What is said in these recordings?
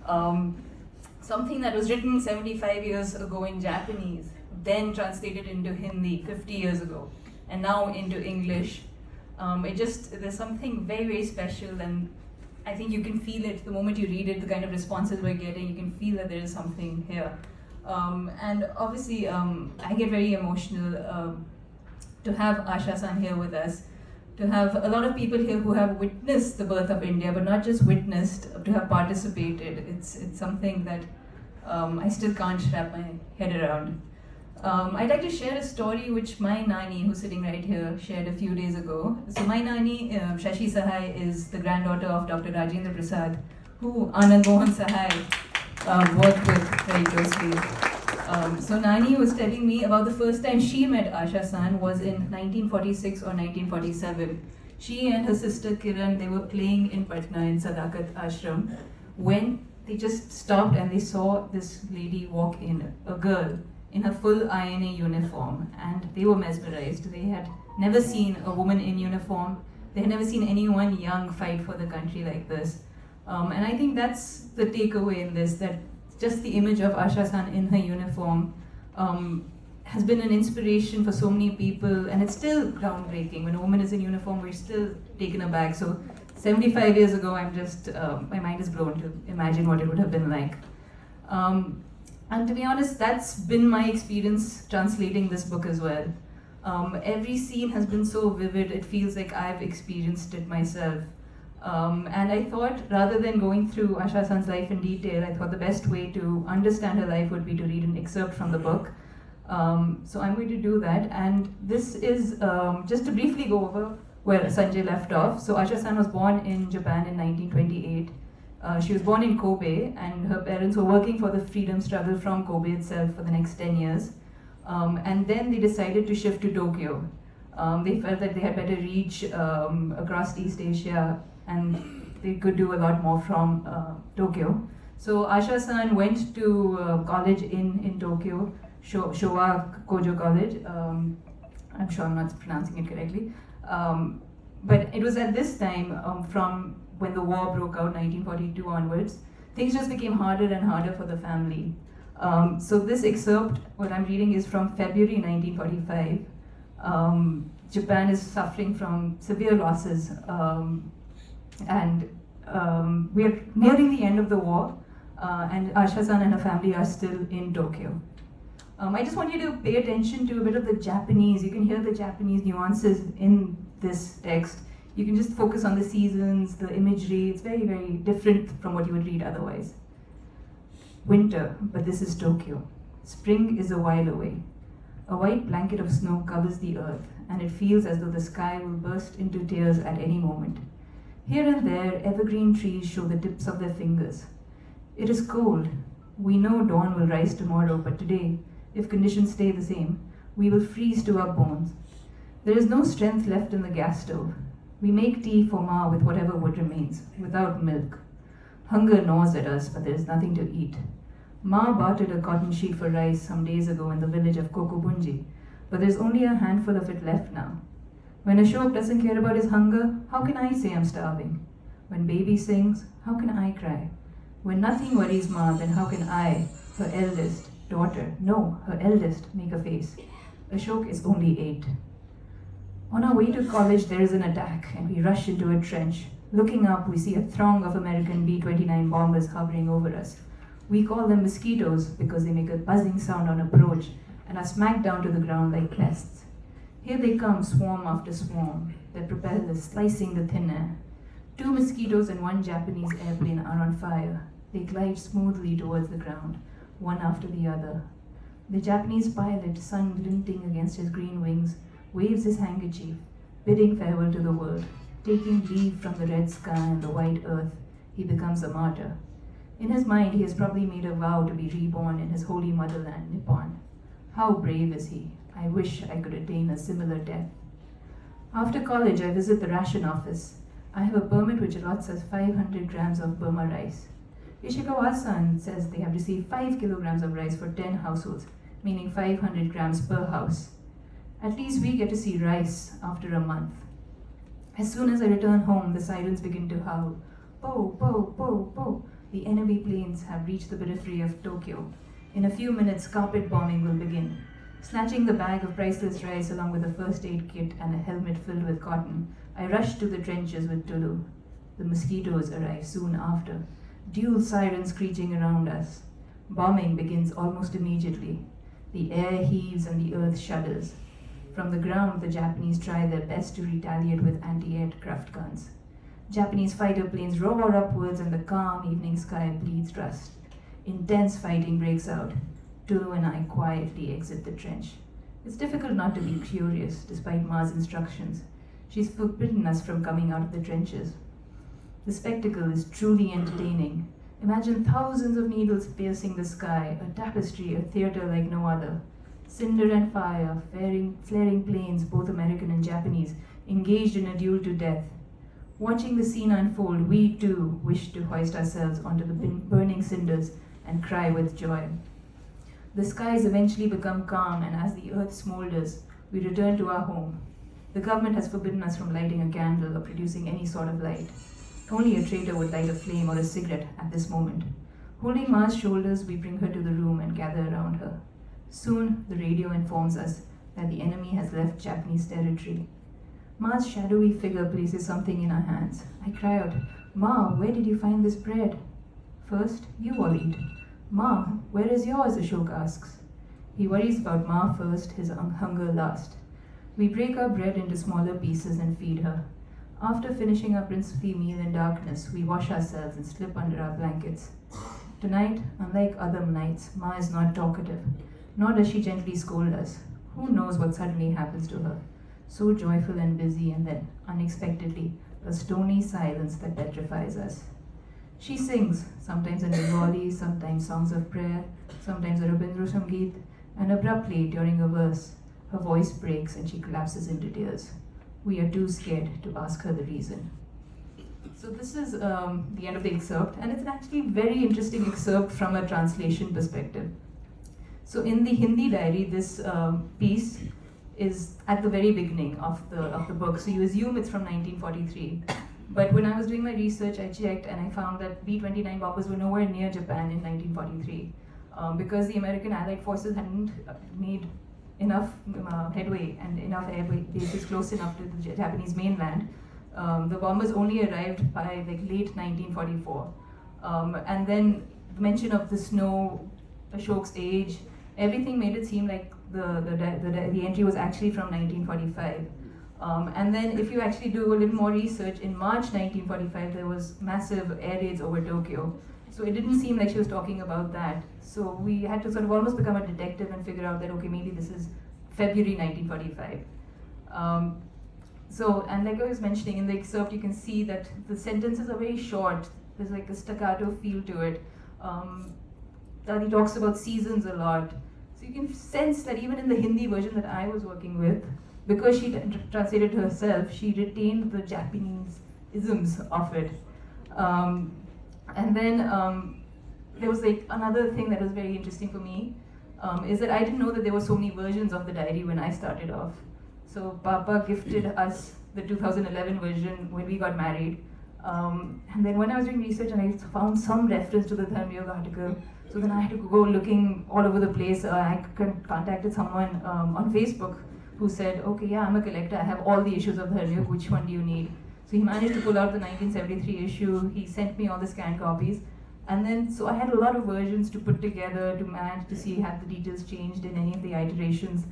Um, Something that was written 75 years ago in Japanese, then translated into Hindi 50 years ago, and now into English. There's something very, very special, and I think you can feel it the moment you read it, the kind of responses we're getting, you can feel that there is something here. And obviously, I get very emotional to have Asha-san here with us, to have a lot of people here who have witnessed the birth of India, but not just witnessed, to have participated. It's something that I still can't wrap my head around. I'd like to share a story which my nani, who's sitting right here, shared a few days ago. So my nani, Shashi Sahai, is the granddaughter of Dr. Rajendra Prasad, who Anand Mohan Sahai worked with very closely. So Nani was telling me about the first time she met Asha-san was in 1946 or 1947. She and her sister Kiran, they were playing in Patna in Sadakat Ashram when they just stopped and they saw this lady walk in, a girl in her full INA uniform, and they were mesmerized. They had never seen a woman in uniform. They had never seen anyone young fight for the country like this. And I think that's the takeaway in this, that just the image of Asha-san in her uniform has been an inspiration for so many people, and it's still groundbreaking. When a woman is in uniform, we're still taken aback. So 75 years ago, I'm just, my mind is blown to imagine what it would have been like. And to be honest, that's been my experience translating this book as well. Every scene has been so vivid, it feels like I've experienced it myself. And I thought, rather than going through Asha-san's life in detail, I thought the best way to understand her life would be to read an excerpt from the book. So I'm going to do that. And this is just to briefly go over where Sanjay left off. So Asha-san was born in Japan in 1928. She was born in Kobe, and her parents were working for the freedom struggle from Kobe itself for the next 10 years. And then they decided to shift to Tokyo. They felt that they had better reach across East Asia, and they could do a lot more from Tokyo. So Asha-san went to college in Tokyo, Showa Kojo College. I'm sure I'm not pronouncing it correctly. But it was at this time, from when the war broke out, 1942 onwards, things just became harder and harder for the family. So this excerpt, what I'm reading, is from February 1945. Japan is suffering from severe losses, and we're nearing the end of the war, and Asha-san and her family are still in Tokyo. I just want you to pay attention to a bit of the Japanese. You can hear the Japanese nuances in this text. You can just focus on the seasons, the imagery. It's very, very different from what you would read otherwise. Winter, but this is Tokyo. Spring is a while away. A white blanket of snow covers the earth, and it feels as though the sky will burst into tears at any moment. Here and there, evergreen trees show the tips of their fingers. It is cold. We know dawn will rise tomorrow, but today, if conditions stay the same, we will freeze to our bones. There is no strength left in the gas stove. We make tea for Ma with whatever wood remains, without milk. Hunger gnaws at us, but there is nothing to eat. Ma bartered a cotton sheet for rice some days ago in the village of Kokobunji, but there's only a handful of it left now. When Ashok doesn't care about his hunger, how can I say I'm starving? When baby sings, how can I cry? When nothing worries Ma, then how can I, her eldest daughter, no, her eldest, make a face? Ashok is only 8. On our way to college, there is an attack, and we rush into a trench. Looking up, we see a throng of American B-29 bombers hovering over us. We call them mosquitoes because they make a buzzing sound on approach and are smacked down to the ground like pests. Here they come, swarm after swarm, their propellers slicing the thin air. 2 mosquitoes and 1 Japanese airplane are on fire. They glide smoothly towards the ground, one after the other. The Japanese pilot, sun glinting against his green wings, waves his handkerchief, bidding farewell to the world. Taking leave from the red sky and the white earth, he becomes a martyr. In his mind, he has probably made a vow to be reborn in his holy motherland, Nippon. How brave is he? I wish I could attain a similar death. After college, I visit the ration office. I have a permit which allots us 500 grams of Burma rice. Ishikawa-san says they have received 5 kilograms of rice for 10 households, meaning 500 grams per house. At least we get to see rice after a month. As soon as I return home, the sirens begin to howl. Po, po, po, po. The enemy planes have reached the periphery of Tokyo. In a few minutes, carpet bombing will begin. Snatching the bag of priceless rice along with a first aid kit and a helmet filled with cotton, I rushed to the trenches with Tulu. The mosquitoes arrive soon after. Dual sirens screeching around us. Bombing begins almost immediately. The air heaves and the earth shudders. From the ground, the Japanese try their best to retaliate with anti-aircraft guns. Japanese fighter planes roar upwards and the calm evening sky bleeds rust. Intense fighting breaks out. Tulu and I quietly exit the trench. It's difficult not to be curious, despite Ma's instructions. She's forbidden us from coming out of the trenches. The spectacle is truly entertaining. Imagine thousands of needles piercing the sky, a tapestry, a theater like no other. Cinder and fire, flaring planes, both American and Japanese, engaged in a duel to death. Watching the scene unfold, we too wish to hoist ourselves onto the burning cinders and cry with joy. The skies eventually become calm, and as the earth smolders, we return to our home. The government has forbidden us from lighting a candle or producing any sort of light. Only a traitor would light a flame or a cigarette at this moment. Holding Ma's shoulders, we bring her to the room and gather around her. Soon, the radio informs us that the enemy has left Japanese territory. Ma's shadowy figure places something in our hands. I cry out, "Ma, where did you find this bread?" "First, you all eat." "Ma, where is yours?" Ashok asks. He worries about Ma first, his hunger last. We break our bread into smaller pieces and feed her. After finishing our princely meal in darkness, we wash ourselves and slip under our blankets. Tonight, unlike other nights, Ma is not talkative, nor does she gently scold us. Who knows what suddenly happens to her? So joyful and busy, and then, unexpectedly, a stony silence that petrifies us. She sings, sometimes in Bengali, sometimes songs of prayer, sometimes a Rabindra Sangeet, and abruptly, during a verse, her voice breaks and she collapses into tears. We are too scared to ask her the reason. So this is the end of the excerpt, and it's actually a very interesting excerpt from a translation perspective. So in the Hindi diary, this piece is at the very beginning of the book. So you assume it's from 1943. But when I was doing my research, I checked and I found that B-29 bombers were nowhere near Japan in 1943 because the American Allied forces hadn't made enough headway and enough air bases close enough to the Japanese mainland. The bombers only arrived by like late 1944. And then the mention of the snow, Ashok's age, everything made it seem like the entry was actually from 1945. And then if you actually do a little more research, in March 1945 there was massive air raids over Tokyo. So it didn't seem like she was talking about that. So we had to sort of almost become a detective and figure out that, okay, maybe this is February 1945. And like I was mentioning in the excerpt, you can see that the sentences are very short. There's like a staccato feel to it. He talks about seasons a lot. So you can sense that even in the Hindi version that I was working with, because she translated herself, she retained the Japanese isms of it. And then there was like another thing that was very interesting for me, is that I didn't know that there were so many versions of the diary when I started off. So Papa gifted us the 2011 version when we got married. And then when I was doing research and I found some reference to the Dharmyog article, so then I had to go looking all over the place. I contacted someone on Facebook who said, okay, yeah, I'm a collector, I have all the issues of Dharmyog, which one do you need? So he managed to pull out the 1973 issue, he sent me all the scanned copies, and then so I had a lot of versions to put together to match, to see had the details changed in any of the iterations.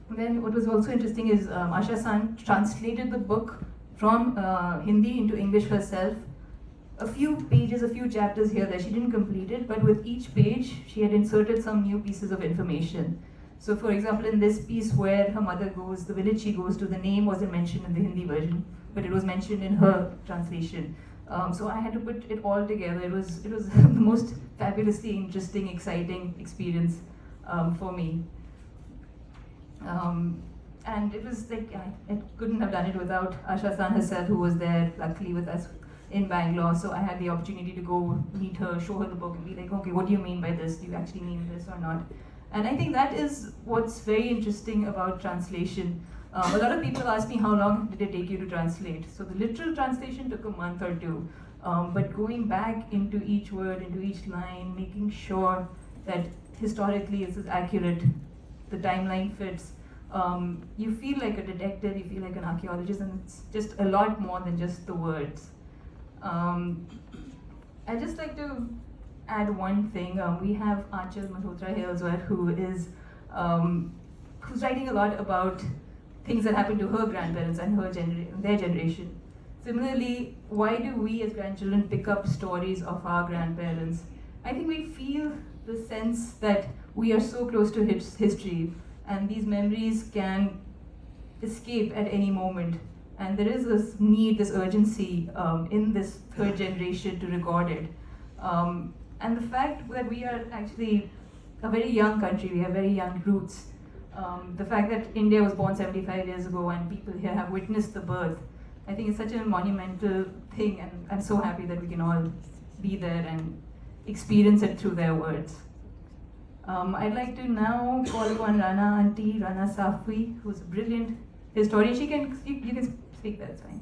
Then what was also interesting is Asha-san translated the book from Hindi into English herself. A few pages, a few chapters here that she didn't complete it, but with each page she had inserted some new pieces of information. So for example, in this piece where her mother goes, the village she goes to, the name wasn't mentioned in the Hindi version, but it was mentioned in her translation. So I had to put it all together. It was the most fabulously interesting, exciting experience for me. And it was like, I couldn't have done it without Asha-san herself, who was there luckily with us in Bangalore. So I had the opportunity to go meet her, show her the book and be like, okay, what do you mean by this? Do you actually mean this or not? And I think that is what's very interesting about translation. A lot of people ask me, how long did it take you to translate? So the literal translation took a month or two. but going back into each word, into each line, making sure that historically this is accurate, the timeline fits. You feel like a detective, you feel like an archaeologist, and it's just a lot more than just the words. I'd just like to add one thing. We have Achal Malhotra here as well, who's writing a lot about things that happened to her grandparents and their generation. Similarly, why do we as grandchildren pick up stories of our grandparents? I think we feel the sense that we are so close to history, and these memories can escape at any moment. And there is this need, this urgency in this third generation to record it. And the fact that we are actually a very young country, we have very young roots. The fact that India was born 75 years ago and people here have witnessed the birth, I think it's such a monumental thing, and I'm so happy that we can all be there and experience it through their words. I'd like to now call upon Rana Safwi, who's a brilliant historian. You can speak there, it's fine.